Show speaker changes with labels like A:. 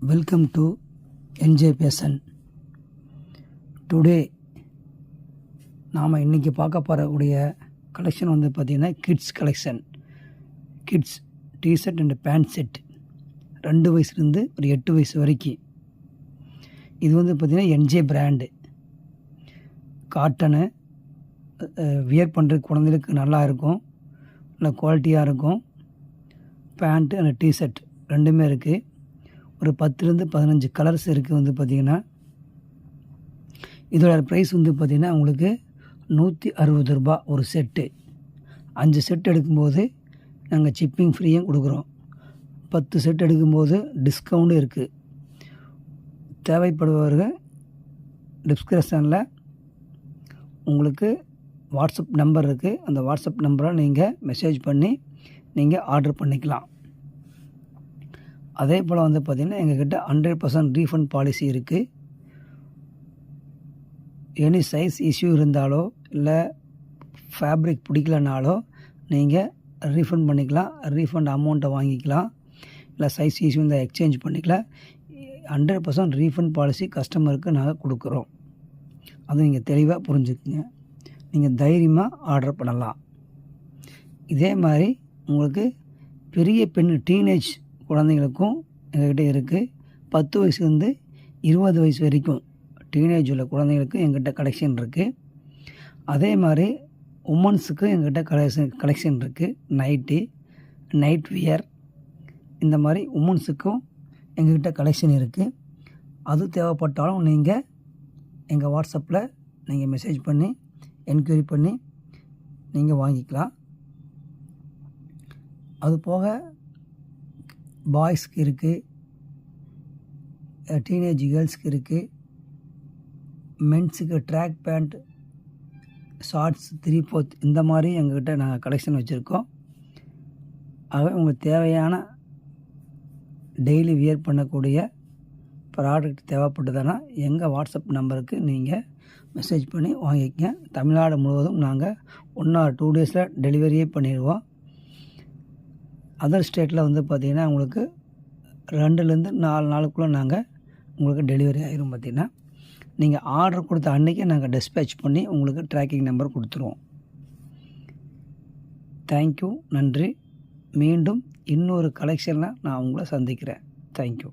A: Welcome to NJ fashion. Today நாம் இன்றைக்கி பார்க்க போகக்கூடிய கலெக்ஷன் வந்து பார்த்திங்கன்னா kids collection. Kids T-shirt and pant set 2 வயசுலேருந்து ஒரு 8 வயசு வரைக்கும். இது வந்து பார்த்திங்கன்னா என்ஜே பிராண்டு காட்டனு. வியர் பண்ணுறதுக்கு குழந்தைகளுக்கு நல்லா இருக்கும், நல்லா குவாலிட்டியாக இருக்கும். பேண்ட்டு அண்ட் டிஷர்ட் ரெண்டுமே இருக்குது. ஒரு 10லேருந்து 15 கலர்ஸ் இருக்குது. வந்து பார்த்திங்கன்னா இதோட ப்ரைஸ் வந்து பார்த்திங்கன்னா உங்களுக்கு 160 ரூபா ஒரு செட்டு. 5 செட் எடுக்கும்போது நாங்கள் ஷிப்பிங் ஃப்ரீயும் கொடுக்குறோம். 10 செட் எடுக்கும்போது டிஸ்கவுண்ட்டும் இருக்குது. தேவைப்படுபவர்கள் டிஸ்கிரிப்ஷனில் உங்களுக்கு வாட்ஸ்அப் நம்பர் இருக்குது. அந்த வாட்ஸ்அப் நம்பரை நீங்கள் மெசேஜ் பண்ணி நீங்கள் ஆர்டர் பண்ணிக்கலாம். அதே போல் வந்து பார்த்திங்கன்னா எங்கள்கிட்ட 100% ரீஃபண்ட் பாலிசி இருக்குது. எனி சைஸ் இஷ்யூ இருந்தாலோ இல்லை ஃபேப்ரிக் பிடிக்கலனாலோ நீங்கள் ரீஃபண்ட் பண்ணிக்கலாம். ரீஃபண்ட் அமௌண்ட்டை வாங்கிக்கலாம். இல்லை சைஸ் இஷ்யூ இருந்தால் எக்ஸ்சேஞ்ச் பண்ணிக்கலாம். 100% ரீஃபண்ட் பாலிசி கஸ்டமருக்கு நாங்கள் கொடுக்குறோம். அதை நீங்கள் தெளிவாக புரிஞ்சுக்குங்க. நீங்கள் தைரியமாக ஆர்டர் பண்ணலாம். இதே மாதிரி உங்களுக்கு பெரிய பெண் டீனேஜ் குழந்தைங்களுக்கும் எங்கள்கிட்ட இருக்குது. 10 வயசுலேருந்து 20 வயசு வரைக்கும் டீனேஜ் உள்ள குழந்தைங்களுக்கு எங்கள்கிட்ட கலெக்ஷன் இருக்குது. அதே மாதிரி உமன்ஸுக்கு எங்கள்கிட்ட கலெக்ஷன் இருக்குது. நைட் வியர் இந்த மாதிரி உமன்ஸுக்கும் எங்கள்கிட்ட கலெக்ஷன் இருக்குது. அது தேவைப்பட்டாலும் நீங்கள் எங்கள் வாட்ஸ்அப்பில் நீங்கள் மெசேஜ் பண்ணி என்கொயரி பண்ணி நீங்கள் வாங்கிக்கலாம். அது போக பாய்ஸ்க்கு இருக்குது, டீனேஜ் கேர்ள்ஸ்க்கு இருக்குது. மென்ஸுக்கு ட்ராக் பேண்ட், ஷார்ட்ஸ், 3/4 இந்த மாதிரி எங்கள்கிட்ட நாங்கள் கலெக்ஷன் வச்சுருக்கோம். ஆகவே உங்களுக்கு தேவையான டெய்லி வியர் பண்ணக்கூடிய ப்ராடக்ட் தேவைப்பட்டதுன்னா எங்கள் வாட்ஸ்அப் நம்பருக்கு நீங்கள் மெசேஜ் பண்ணி வாங்கிக்கங்க. தமிழ்நாடு முழுவதும் நாங்கள் 1 or 2 டேஸில் டெலிவரியே பண்ணிடுவோம். அதர் ஸ்டேட்டில் வந்து பார்த்திங்கன்னா உங்களுக்கு 2லேருந்து 4 நாளுக்குள்ளே நாங்கள் உங்களுக்கு டெலிவரி ஆகிரும். பார்த்திங்கன்னா நீங்கள் ஆர்டர் கொடுத்த அன்றைக்கே நாங்கள் டிஸ்பேச் பண்ணி உங்களுக்கு ட்ராக்கிங் நம்பர் கொடுத்துருவோம். தேங்க்யூ, நன்றி. மீண்டும் இன்னொரு கலெக்ஷனில் நான் உங்களை சந்திக்கிறேன். தேங்க்யூ.